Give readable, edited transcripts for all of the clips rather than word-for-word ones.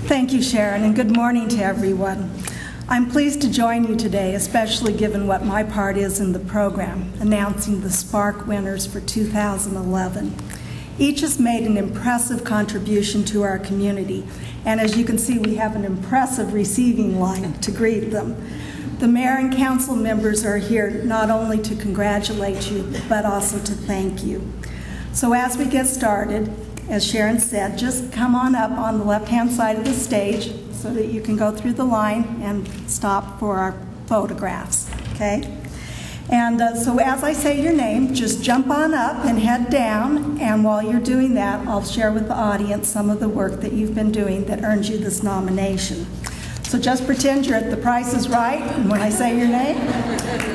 Thank you, Sharon, and good morning to everyone. I'm pleased to join you today, especially given what my part is in the program, announcing the Spark winners for 2011. Each has made an impressive contribution to our community, and as you can see, we have an impressive receiving line to greet them. The mayor and council members are here not only to congratulate you, but also to thank you. So as we get started, as Sharon said, just come on up on the left-hand side of the stage so that you can go through the line and stop for our photographs, okay? And so as I say your name, just jump on up and head down, and while you're doing that, I'll share with the audience some of the work that you've been doing that earned you this nomination. So just pretend you're at The Price is Right, and when I say your name,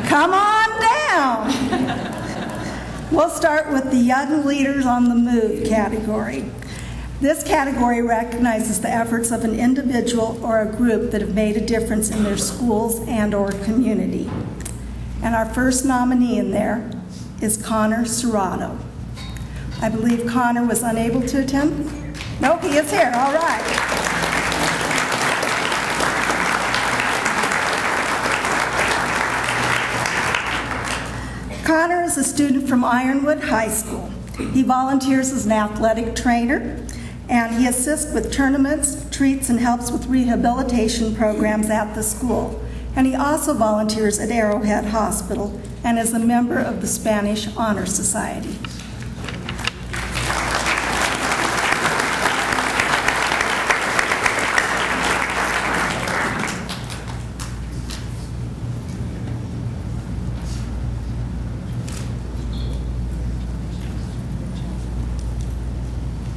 come on down. We'll start with the Young Leaders on the Move category. This category recognizes the efforts of an individual or a group that have made a difference in their schools and or community. And our first nominee in there is Connor Serrato. I believe Connor was unable to attend? No, he is here, all right. Connor is a student from Ironwood High School. He volunteers as an athletic trainer, and he assists with tournaments, treats, and helps with rehabilitation programs at the school. And he also volunteers at Arrowhead Hospital and is a member of the Spanish Honor Society.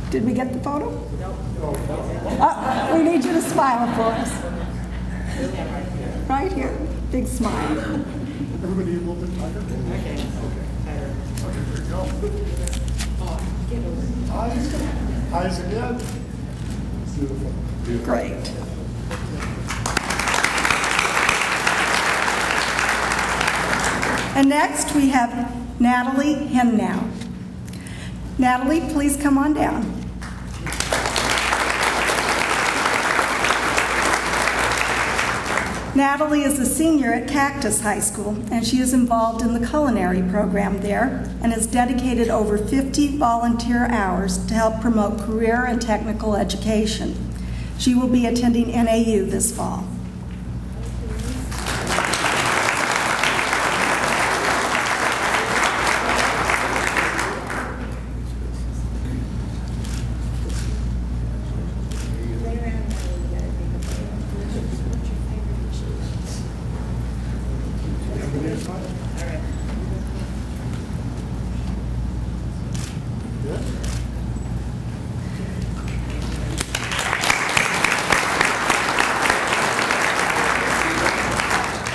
Did we get the photo? No. We need you to smile for us. Right here. Big smile. Everybody a little bit tighter? Okay. Eyes again. Beautiful. Great. And next we have Natalie Hemnow. Natalie, please come on down. Natalie is a senior at Cactus High School, and she is involved in the culinary program there and has dedicated over 50 volunteer hours to help promote career and technical education. She will be attending NAU this fall.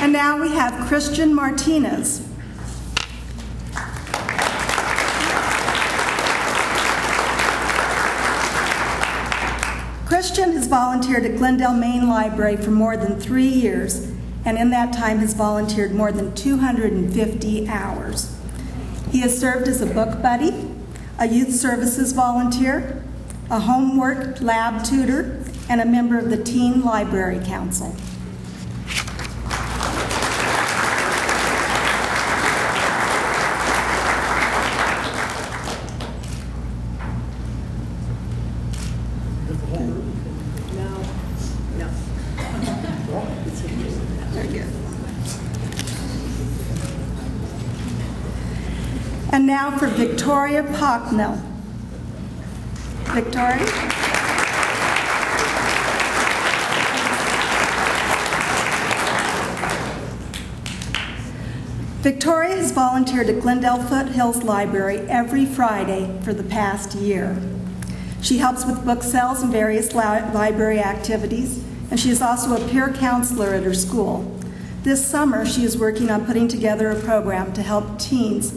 And now we have Christian Martinez. Christian has volunteered at Glendale Main Library for more than 3 years, and in that time has volunteered more than 250 hours. He has served as a book buddy, a youth services volunteer, a homework lab tutor, and a member of the Teen Library Council. And now for Victoria Pocknell. Victoria? Victoria has volunteered at Glendale Foothills Library every Friday for the past year. She helps with book sales and various library activities, and she is also a peer counselor at her school. This summer, she is working on putting together a program to help teens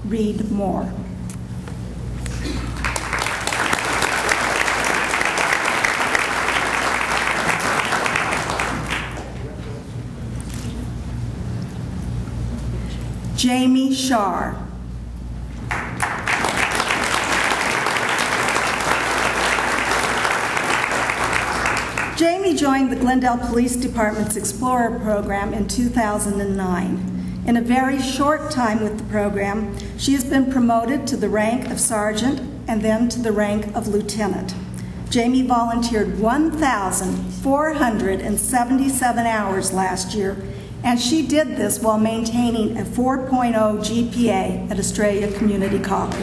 read more. Jamie Sharpe. Jamie joined the Glendale Police Department's Explorer program in 2009. In a very short time with the program, she has been promoted to the rank of sergeant and then to the rank of lieutenant. Jamie volunteered 1,477 hours last year, and she did this while maintaining a 4.0 GPA at Australia Community College.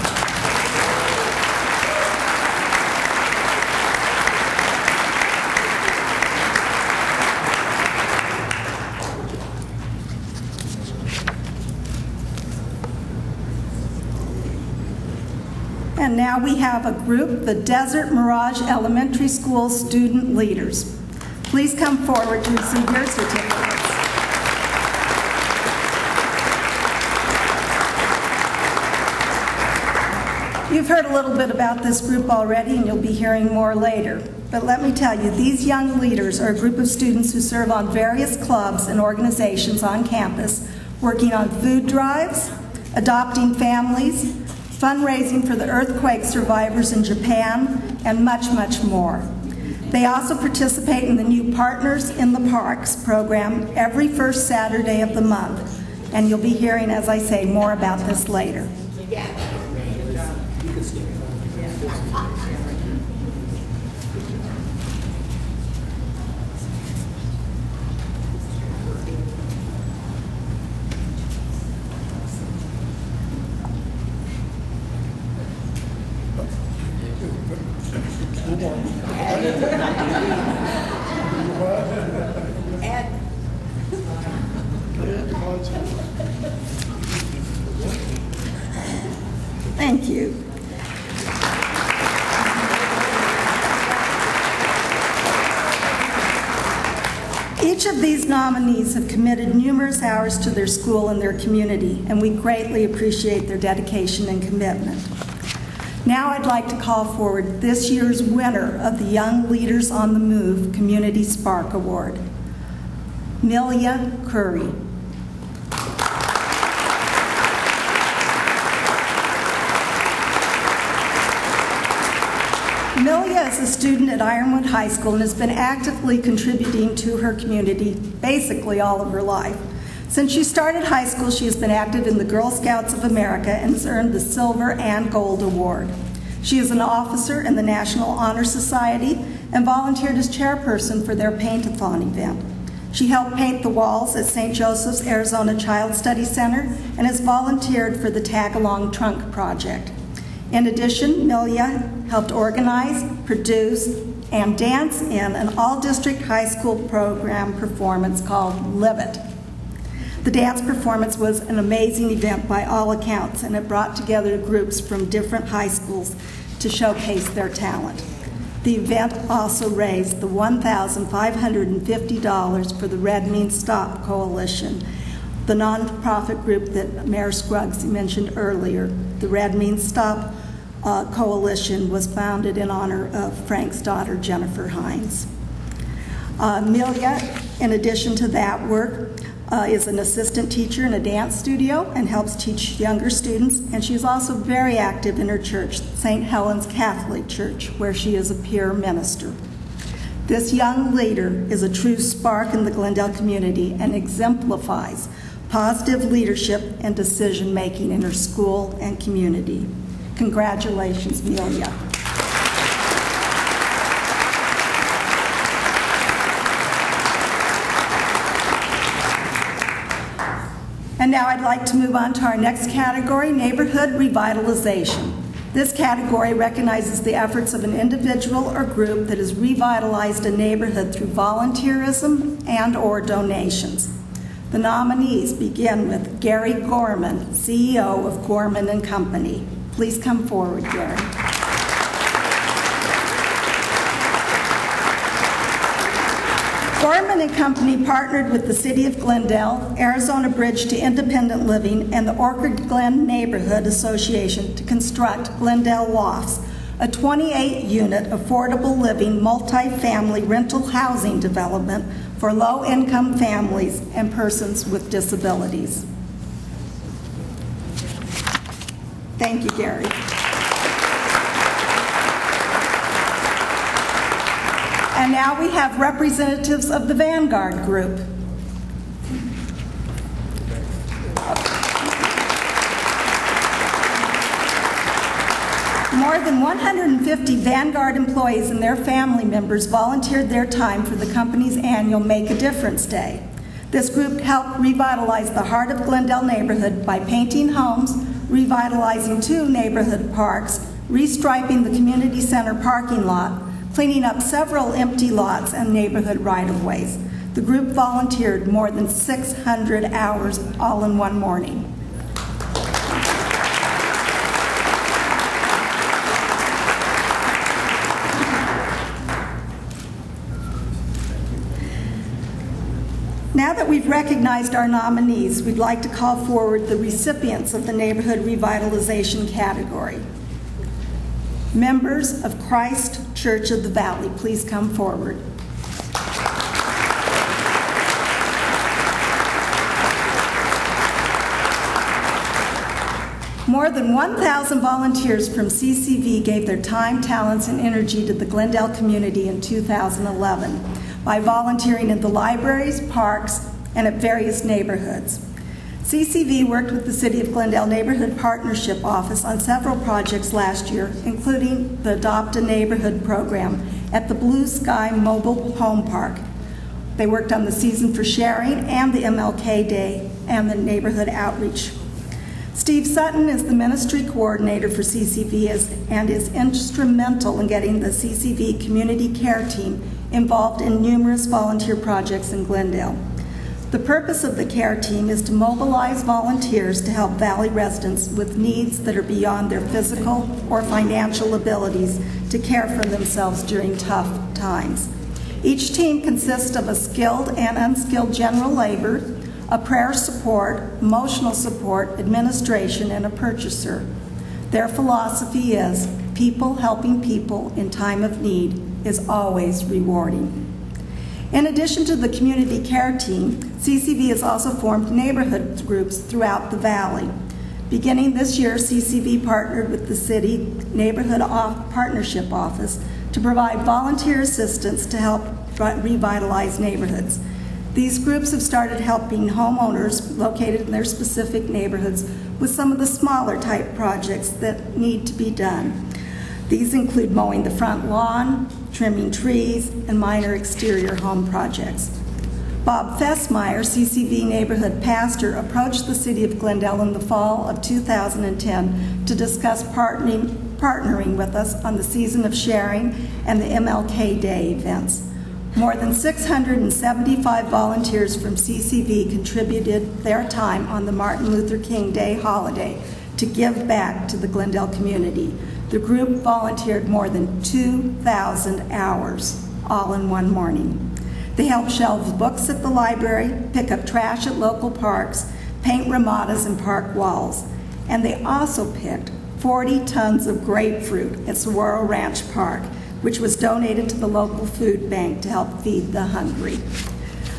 And now we have a group, the Desert Mirage Elementary School student leaders. Please come forward to receive your certificates. You've heard a little bit about this group already, and you'll be hearing more later. But let me tell you, these young leaders are a group of students who serve on various clubs and organizations on campus, working on food drives, adopting families, fundraising for the earthquake survivors in Japan, and much, much more. They also participate in the new Partners in the Parks program every first Saturday of the month. And you'll be hearing, as I say, more about this later. Thank you. Each of these nominees have committed numerous hours to their school and their community, and we greatly appreciate their dedication and commitment. Now I'd like to call forward this year's winner of the Young Leaders on the Move Community Spark Award, Melia Coury. Melia is a student at Ironwood High School and has been actively contributing to her community basically all of her life. Since she started high school, she has been active in the Girl Scouts of America and has earned the Silver and Gold Award. She is an officer in the National Honor Society and volunteered as chairperson for their paint-a-thon event. She helped paint the walls at St. Joseph's Arizona Child Study Center and has volunteered for the Tag-Along Trunk Project. In addition, Melia helped organize, produce, and dance in an all-district high school program performance called Live It. The dance performance was an amazing event by all accounts, and it brought together groups from different high schools to showcase their talent. The event also raised the $1,550 for the Red Means Stop Coalition, the nonprofit group that Mayor Scruggs mentioned earlier. The Red Means Stop Coalition was founded in honor of Frank's daughter, Jennifer Hines. Melia, in addition to that work, is an assistant teacher in a dance studio and helps teach younger students, and she's also very active in her church, St. Helen's Catholic Church, where she is a peer minister. This young leader is a true spark in the Glendale community and exemplifies positive leadership and decision-making in her school and community. Congratulations, Melia. And now I'd like to move on to our next category, Neighborhood Revitalization. This category recognizes the efforts of an individual or group that has revitalized a neighborhood through volunteerism and/or donations. The nominees begin with Gary Gorman, CEO of Gorman and Company. Please come forward, Gary. Gorman and Company partnered with the City of Glendale, Arizona Bridge to Independent Living, and the Orchard Glen Neighborhood Association to construct Glendale Lofts, a 28-unit affordable living multi-family rental housing development for low-income families and persons with disabilities. Thank you, Gary. And now we have representatives of the Vanguard Group. More than 150 Vanguard employees and their family members volunteered their time for the company's annual Make a Difference Day. This group helped revitalize the heart of Glendale neighborhood by painting homes, revitalizing 2 neighborhood parks, restriping the community center parking lot, cleaning up several empty lots and neighborhood right-of-ways. The group volunteered more than 600 hours all in one morning. Now that we've recognized our nominees, we'd like to call forward the recipients of the Neighborhood Revitalization category. Members of Christ Church of the Valley, please come forward. More than 1,000 volunteers from CCV gave their time, talents, and energy to the Glendale community in 2011 by volunteering in the libraries, parks, and at various neighborhoods. CCV worked with the City of Glendale Neighborhood Partnership Office on several projects last year, including the Adopt a Neighborhood program at the Blue Sky Mobile Home Park. They worked on the Season for Sharing and the MLK Day and the neighborhood outreach. Steve Sutton is the ministry coordinator for CCV and is instrumental in getting the CCV community care team involved in numerous volunteer projects in Glendale. The purpose of the care team is to mobilize volunteers to help Valley residents with needs that are beyond their physical or financial abilities to care for themselves during tough times. Each team consists of a skilled and unskilled general labor, a prayer support, emotional support, administration, and a purchaser. Their philosophy is people helping people in time of need is always rewarding. In addition to the community care team, CCV has also formed neighborhood groups throughout the Valley. Beginning this year, CCV partnered with the City Neighborhood Partnership Office to provide volunteer assistance to help revitalize neighborhoods. These groups have started helping homeowners located in their specific neighborhoods with some of the smaller type projects that need to be done. These include mowing the front lawn, trimming trees, and minor exterior home projects. Bob Fessmeyer, CCV neighborhood pastor, approached the City of Glendale in the fall of 2010 to discuss partnering with us on the Season of Sharing and the MLK Day events. More than 675 volunteers from CCV contributed their time on the Martin Luther King Day holiday to give back to the Glendale community. The group volunteered more than 2,000 hours, all in one morning. They helped shelve books at the library, pick up trash at local parks, paint ramadas and park walls. And they also picked 40 tons of grapefruit at Saguaro Ranch Park, which was donated to the local food bank to help feed the hungry.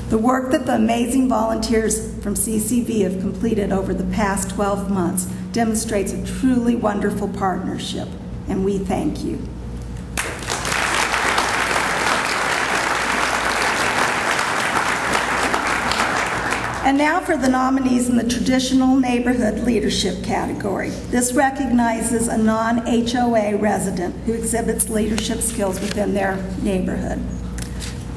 The work that the amazing volunteers from CCV have completed over the past 12 months demonstrates a truly wonderful partnership, and we thank you. And now for the nominees in the Traditional Neighborhood Leadership category. This recognizes a non-HOA resident who exhibits leadership skills within their neighborhood.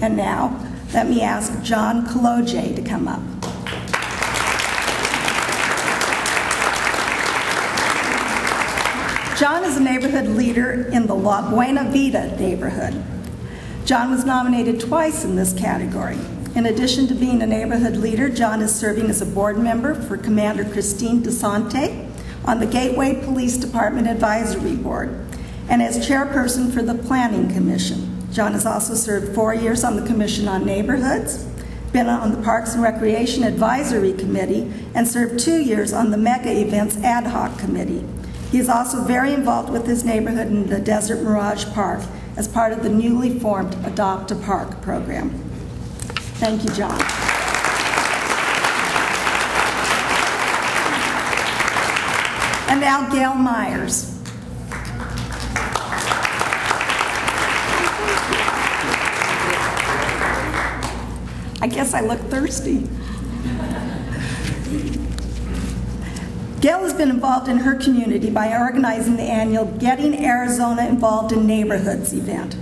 And now, let me ask John Kaloje to come up. John is a neighborhood leader in the La Buena Vida neighborhood. John was nominated twice in this category. In addition to being a neighborhood leader, John is serving as a board member for Commander Christine DeSante on the Gateway Police Department Advisory Board and as chairperson for the Planning Commission. John has also served 4 years on the Commission on Neighborhoods, been on the Parks and Recreation Advisory Committee, and served 2 years on the Mega Events Ad Hoc Committee. He is also very involved with his neighborhood in the Desert Mirage Park as part of the newly formed Adopt a Park program. Thank you, John. And now Gail Myers. I guess I look thirsty. Gail has been involved in her community by organizing the annual Getting Arizona Involved in Neighborhoods event.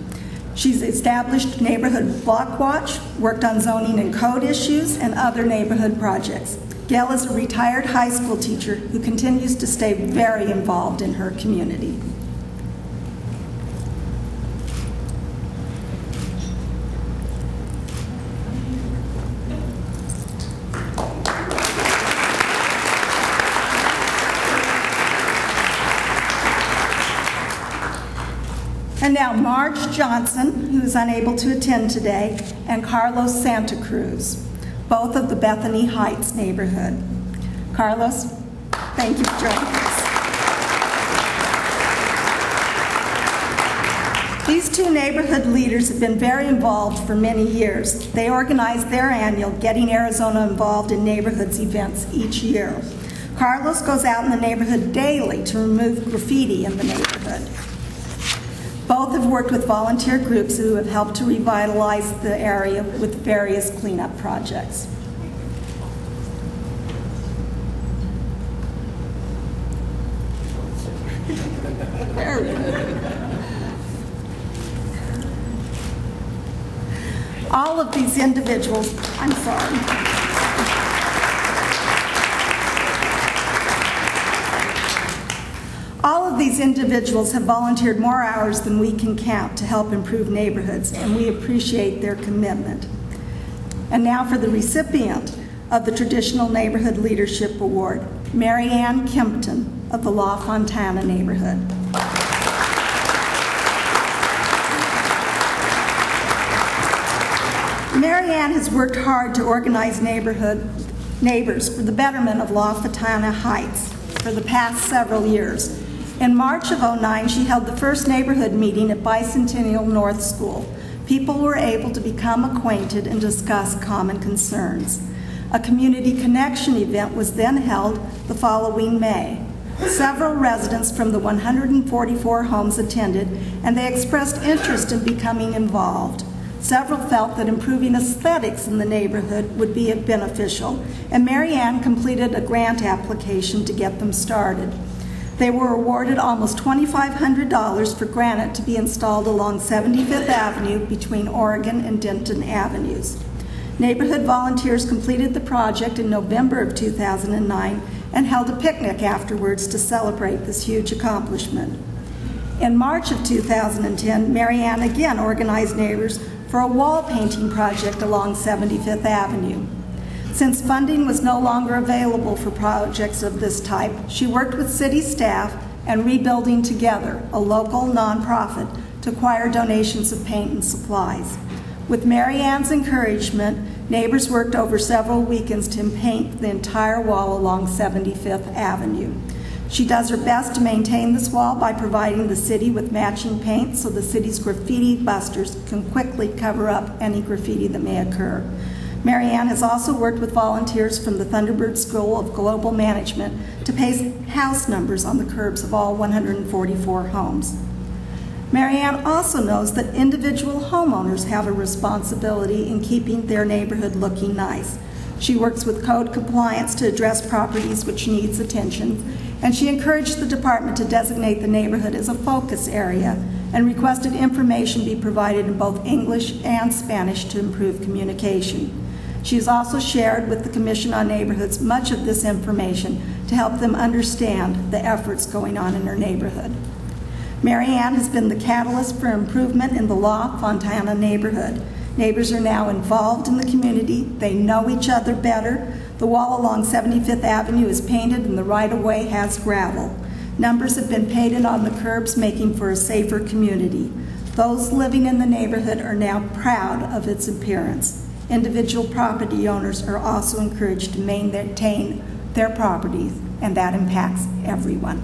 She's established Neighborhood Block Watch, worked on zoning and code issues, and other neighborhood projects. Gail is a retired high school teacher who continues to stay very involved in her community. And now Marge Johnson, who is unable to attend today, and Carlos Santa Cruz, both of the Bethany Heights neighborhood. Carlos, thank you for joining us. These two neighborhood leaders have been very involved for many years. They organize their annual Getting Arizona Involved in Neighborhoods events each year. Carlos goes out in the neighborhood daily to remove graffiti in the neighborhood. Both have worked with volunteer groups who have helped to revitalize the area with various cleanup projects. All of these individuals, I'm sorry. All of these individuals have volunteered more hours than we can count to help improve neighborhoods, and we appreciate their commitment. And now for the recipient of the Traditional Neighborhood Leadership Award, Marianne Kempton of the La Fontana neighborhood. Marianne has worked hard to organize neighbors for the betterment of La Fontana Heights for the past several years. In March of '09, she held the first neighborhood meeting at Bicentennial North School. People were able to become acquainted and discuss common concerns. A community connection event was then held the following May. Several residents from the 144 homes attended, and they expressed interest in becoming involved. Several felt that improving aesthetics in the neighborhood would be beneficial, and Marianne completed a grant application to get them started. They were awarded almost $2,500 for granite to be installed along 75th Avenue between Oregon and Denton Avenues. Neighborhood volunteers completed the project in November of 2009 and held a picnic afterwards to celebrate this huge accomplishment. In March of 2010, Marianne again organized neighbors for a wall painting project along 75th Avenue. Since funding was no longer available for projects of this type, she worked with city staff and Rebuilding Together, a local nonprofit, to acquire donations of paint and supplies. With Marianne's encouragement, neighbors worked over several weekends to paint the entire wall along 75th Avenue. She does her best to maintain this wall by providing the city with matching paint so the city's graffiti busters can quickly cover up any graffiti that may occur. Marianne has also worked with volunteers from the Thunderbird School of Global Management to paste house numbers on the curbs of all 144 homes. Marianne also knows that individual homeowners have a responsibility in keeping their neighborhood looking nice. She works with code compliance to address properties which needs attention, and she encouraged the department to designate the neighborhood as a focus area and requested information be provided in both English and Spanish to improve communication. She has also shared with the Commission on Neighborhoods much of this information to help them understand the efforts going on in her neighborhood. Marianne has been the catalyst for improvement in the La Fontana neighborhood. Neighbors are now involved in the community. They know each other better. The wall along 75th Avenue is painted and the right-of-way has gravel. Numbers have been painted on the curbs, making for a safer community. Those living in the neighborhood are now proud of its appearance. Individual property owners are also encouraged to maintain their properties, and that impacts everyone.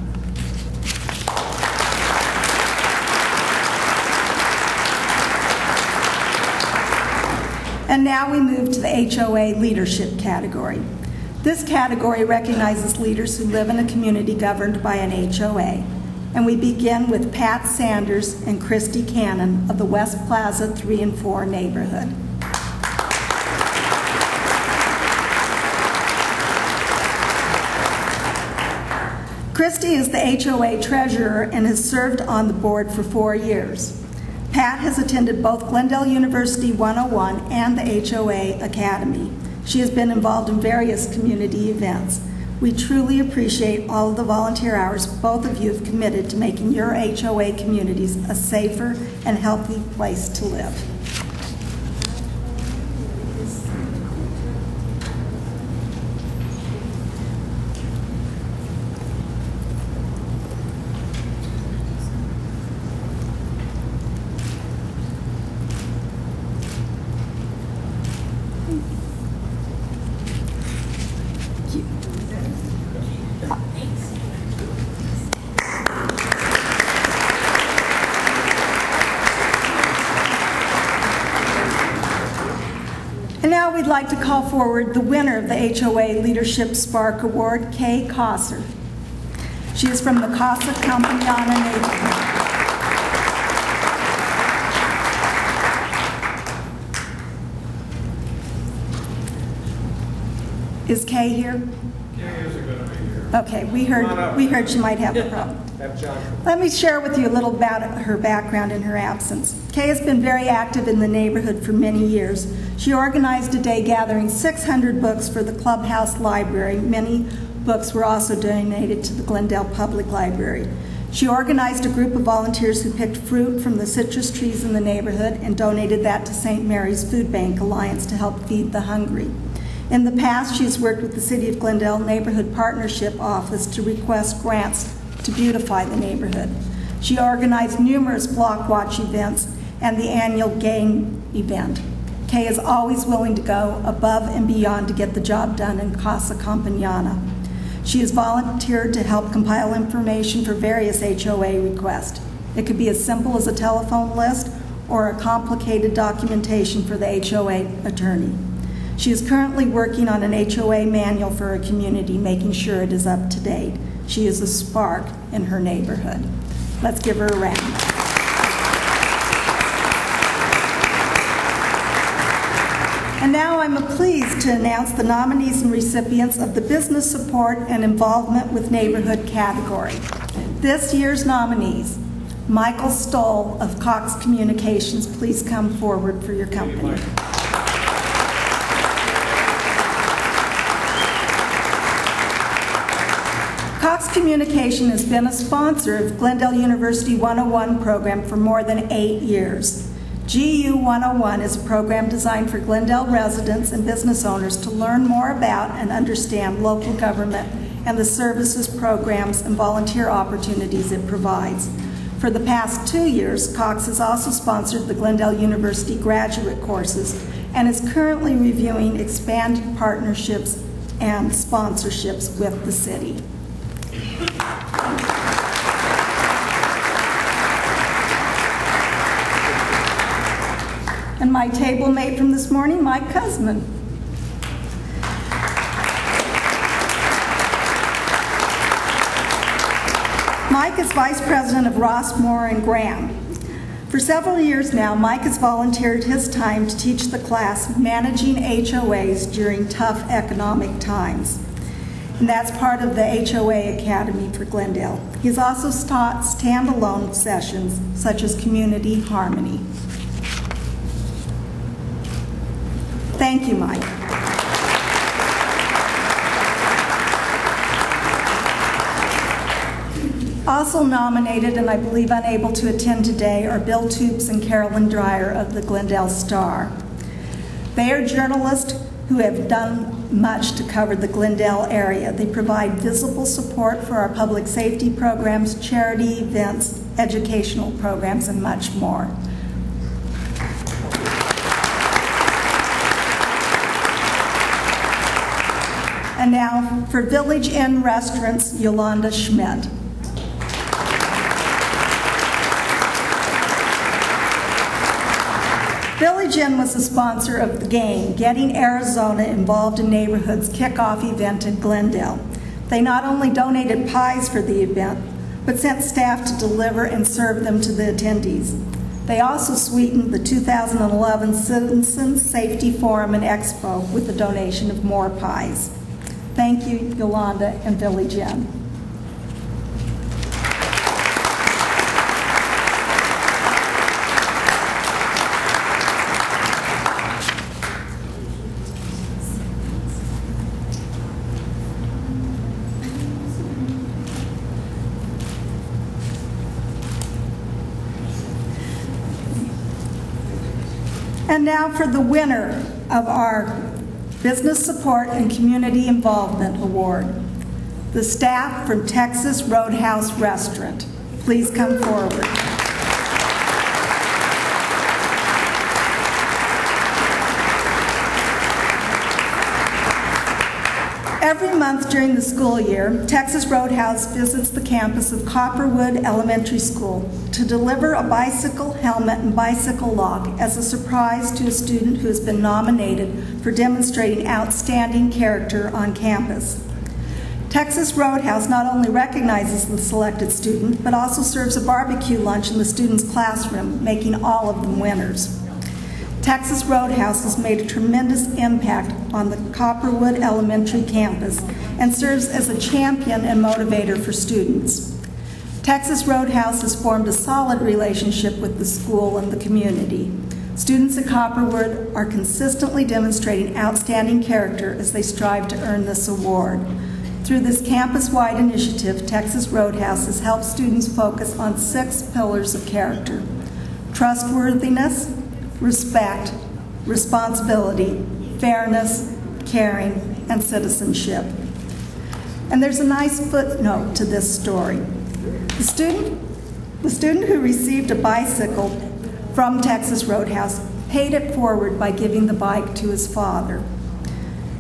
And now we move to the HOA Leadership category. This category recognizes leaders who live in a community governed by an HOA. And we begin with Pat Sanders and Christy Cannon of the West Plaza 3 and 4 neighborhood. Christy is the HOA treasurer and has served on the board for 4 years. Pat has attended both Glendale University 101 and the HOA Academy. She has been involved in various community events. We truly appreciate all of the volunteer hours both of you have committed to making your HOA communities a safer and healthy place to live. And now we'd like to call forward the winner of the HOA Leadership Spark Award, Kay Kosser. She is from the Casa Campaniana neighborhood. Is Kay here? Kay isn't going to be here. Okay, we heard she might have a problem. Let me share with you a little about her background in her absence. Kay has been very active in the neighborhood for many years. She organized a day gathering 600 books for the Clubhouse Library. Many books were also donated to the Glendale Public Library. She organized a group of volunteers who picked fruit from the citrus trees in the neighborhood and donated that to St. Mary's Food Bank Alliance to help feed the hungry. In the past, she has worked with the City of Glendale Neighborhood Partnership Office to request grants to beautify the neighborhood. She organized numerous block watch events and the annual gang event. Kay is always willing to go above and beyond to get the job done in Casa Campaniana. She has volunteered to help compile information for various HOA requests. It could be as simple as a telephone list or a complicated documentation for the HOA attorney. She is currently working on an HOA manual for her community, making sure it is up to date. She is a spark in her neighborhood. Let's give her a round. And now I'm pleased to announce the nominees and recipients of the Business Support and Involvement with Neighborhood category. This year's nominees: Michael Stoll of Cox Communications. Please come forward for your company. Cox Communication has been a sponsor of Glendale University 101 program for more than 8 years. GU 101 is a program designed for Glendale residents and business owners to learn more about and understand local government and the services, programs, and volunteer opportunities it provides. For the past 2 years, Cox has also sponsored the Glendale University graduate courses and is currently reviewing expanded partnerships and sponsorships with the city. And my table mate from this morning, Mike Cusman. Mike is Vice President of Ross, Moore, and Graham. For several years now, Mike has volunteered his time to teach the class Managing HOAs During Tough Economic Times. And that's part of the HOA Academy for Glendale. He's also taught standalone sessions, such as Community Harmony. Thank you, Mike. Also nominated, and I believe unable to attend today, are Bill Toops and Carolyn Dreyer of the Glendale Star. They are journalists who have done much to cover the Glendale area. They provide visible support for our public safety programs, charity events, educational programs, and much more. And now for Village Inn Restaurants, Yolanda Schmidt. Village Inn was the sponsor of the game, Getting Arizona Involved in Neighborhoods kickoff event in Glendale. They not only donated pies for the event, but sent staff to deliver and serve them to the attendees. They also sweetened the 2011 Citizens Safety Forum and Expo with a donation of more pies. Thank you, Yolanda and Village Inn. And now for the winner of our Business Support and Community Involvement Award, the staff from Texas Roadhouse Restaurant. Please come forward. Every month during the school year, Texas Roadhouse visits the campus of Copperwood Elementary School to deliver a bicycle helmet and bicycle lock as a surprise to a student who has been nominated for demonstrating outstanding character on campus. Texas Roadhouse not only recognizes the selected student, but also serves a barbecue lunch in the student's classroom, making all of them winners. Texas Roadhouse has made a tremendous impact on the Copperwood Elementary campus and serves as a champion and motivator for students. Texas Roadhouse has formed a solid relationship with the school and the community. Students at Copperwood are consistently demonstrating outstanding character as they strive to earn this award. Through this campus-wide initiative, Texas Roadhouse has helped students focus on 6 pillars of character: trustworthiness, respect, responsibility, fairness, caring, and citizenship. And there's a nice footnote to this story. The student who received a bicycle from Texas Roadhouse paid it forward by giving the bike to his father.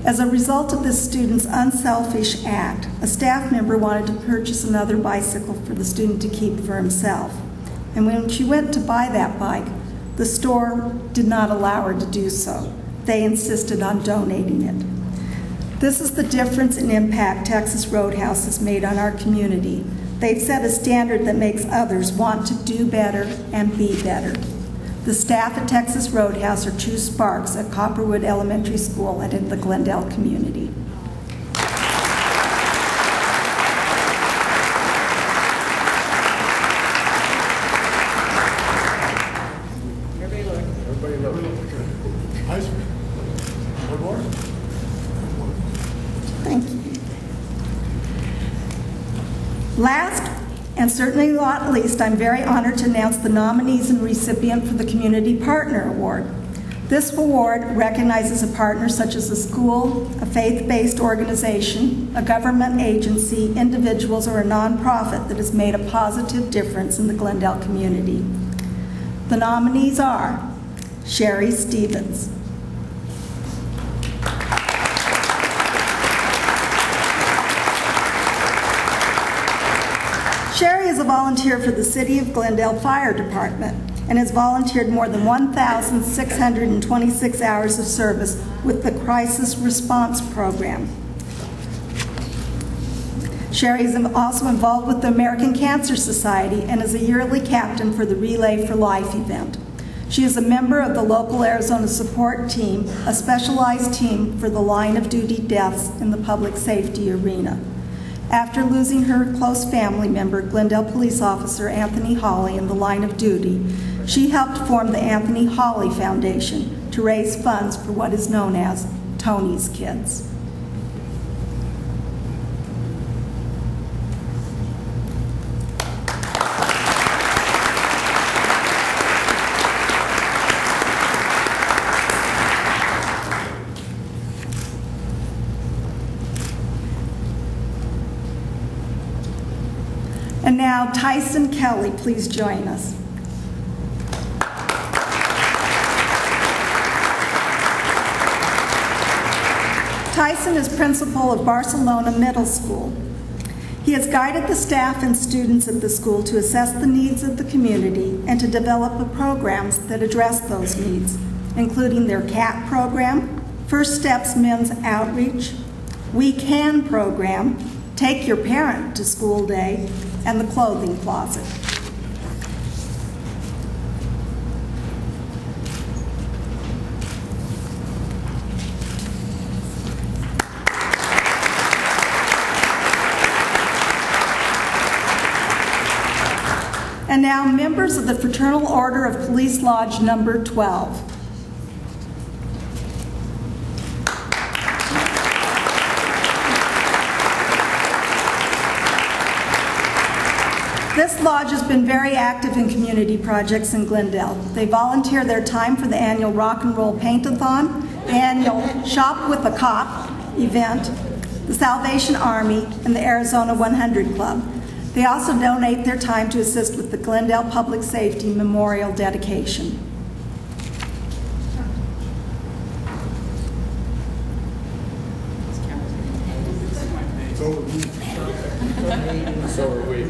As a result of this student's unselfish act, a staff member wanted to purchase another bicycle for the student to keep for himself. And when she went to buy that bike, the store did not allow her to do so. They insisted on donating it. This is the difference in impact Texas Roadhouse has made on our community. They've set a standard that makes others want to do better and be better. The staff at Texas Roadhouse are true sparks at Copperwood Elementary School and in the Glendale community. Last, and certainly not least, I'm very honored to announce the nominees and recipient for the Community Partner Award. This award recognizes a partner such as a school, a faith-based organization, a government agency, individuals, or a nonprofit that has made a positive difference in the Glendale community. The nominees are Sherry Stevens, Sherry is a volunteer for the City of Glendale Fire Department and has volunteered more than 1,626 hours of service with the Crisis Response Program. Sherry is also involved with the American Cancer Society and is a yearly captain for the Relay for Life event. She is a member of the local Arizona support team, a specialized team for the line of duty deaths in the public safety arena. After losing her close family member, Glendale police officer Anthony Hawley, in the line of duty, she helped form the Anthony Hawley Foundation to raise funds for what is known as Tony's Kids. And now, Tyson Kelly, please join us. Tyson is principal of Barcelona Middle School. He has guided the staff and students at the school to assess the needs of the community and to develop the programs that address those needs, including their CAT program, First Steps Men's Outreach, We Can program, Take Your Parent to School Day, and the Clothing Closet. And now, members of the Fraternal Order of Police Lodge number 12. This lodge has been very active in community projects in Glendale. They volunteer their time for the annual Rock and Roll Paint-a-thon, the annual Shop with a Cop event, the Salvation Army, and the Arizona 100 Club. They also donate their time to assist with the Glendale Public Safety Memorial dedication. So are we.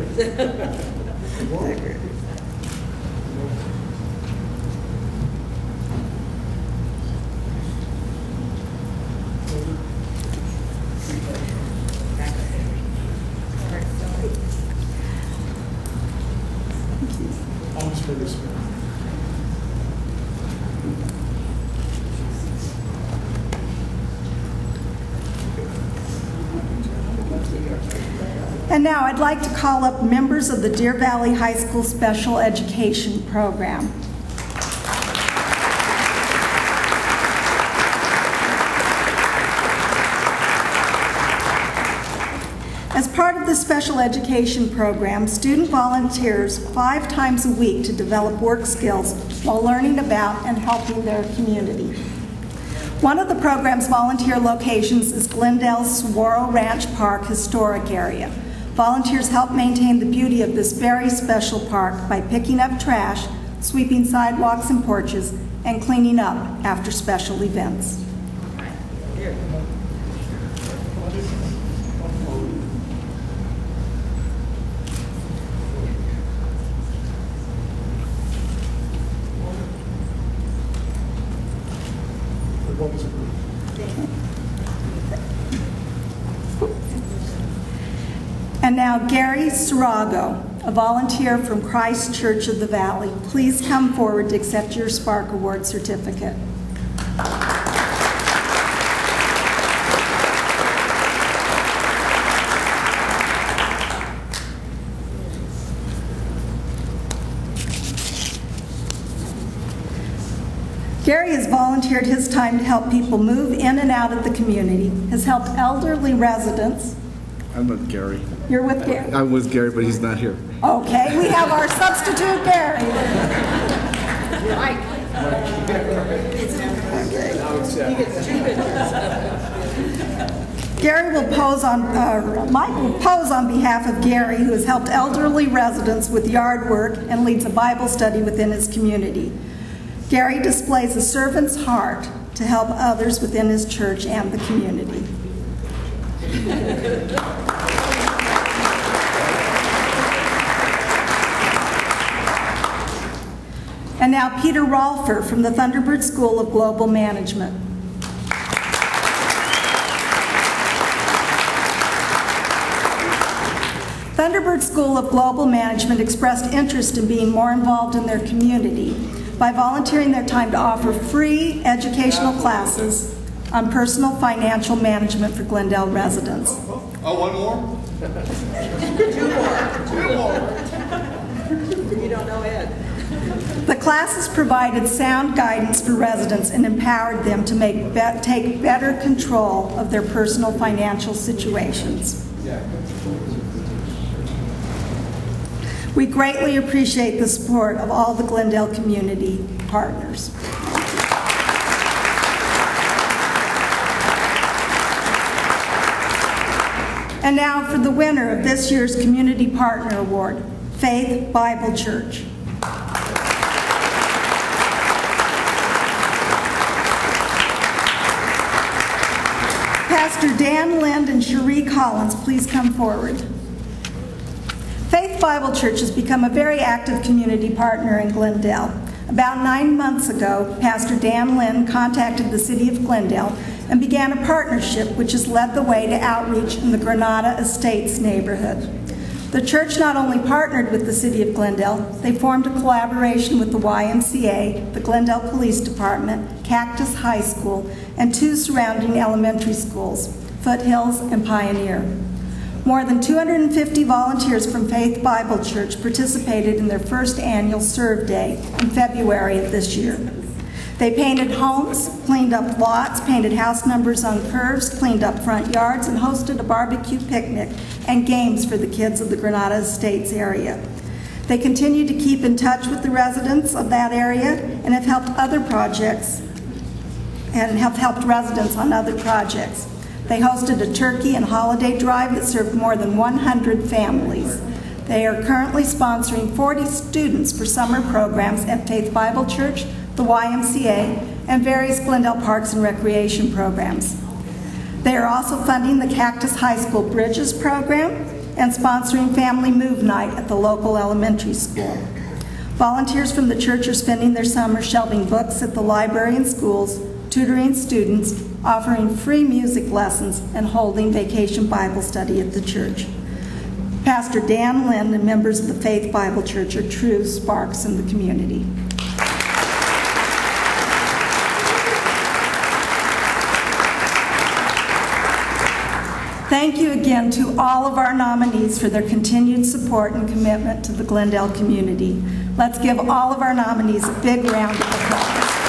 Almost for this one. And now I'd like to call up members of the Deer Valley High School Special Education Program. As part of the special education program, student volunteers 5 times a week to develop work skills while learning about and helping their community. One of the program's volunteer locations is Glendale's Saguaro Ranch Park Historic Area. Volunteers help maintain the beauty of this very special park by picking up trash, sweeping sidewalks and porches, and cleaning up after special events. And now Gary Sarago, a volunteer from Christ Church of the Valley. Please come forward to accept your Spark Award certificate. Gary has volunteered his time to help people move in and out of the community, has helped elderly residents. I'm with Gary. You're with Gary? I'm with Gary, but he's not here. Okay, we have our substitute Gary. Gary will pose on, Mike will pose on behalf of Gary, who has helped elderly residents with yard work and leads a Bible study within his community. Gary displays a servant's heart to help others within his church and the community. And now Peter Rolfer from the Thunderbird School of Global Management. Thunderbird School of Global Management expressed interest in being more involved in their community by volunteering their time to offer free educational classes on personal financial management for Glendale residents. Oh, one more? Two more. You don't know Ed. The classes provided sound guidance for residents and empowered them to take better control of their personal financial situations. We greatly appreciate the support of all the Glendale community partners. And now for the winner of this year's Community Partner Award, Faith Bible Church. Pastor Dan Lind and Cherie Collins, please come forward. Faith Bible Church has become a very active community partner in Glendale. About 9 months ago, Pastor Dan Lind contacted the City of Glendale and began a partnership which has led the way to outreach in the Granada Estates neighborhood. The church not only partnered with the City of Glendale, they formed a collaboration with the YMCA, the Glendale Police Department, Cactus High School, and 2 surrounding elementary schools, Foothills and Pioneer. More than 250 volunteers from Faith Bible Church participated in their first annual Serve Day in February of this year. They painted homes, cleaned up lots, painted house numbers on curves, cleaned up front yards, and hosted a barbecue picnic and games for the kids of the Granada Estates area. They continue to keep in touch with the residents of that area and have helped other projects and have helped residents on other projects. They hosted a turkey and holiday drive that served more than 100 families. They are currently sponsoring 40 students for summer programs at Faith Bible Church, the YMCA, and various Glendale Parks and Recreation programs. They are also funding the Cactus High School Bridges program and sponsoring Family Move Night at the local elementary school. Volunteers from the church are spending their summer shelving books at the library and schools, tutoring students, offering free music lessons, and holding vacation Bible study at the church. Pastor Dan Lynn and members of the Faith Bible Church are true sparks in the community. Thank you again to all of our nominees for their continued support and commitment to the Glendale community. Let's give all of our nominees a big round of applause.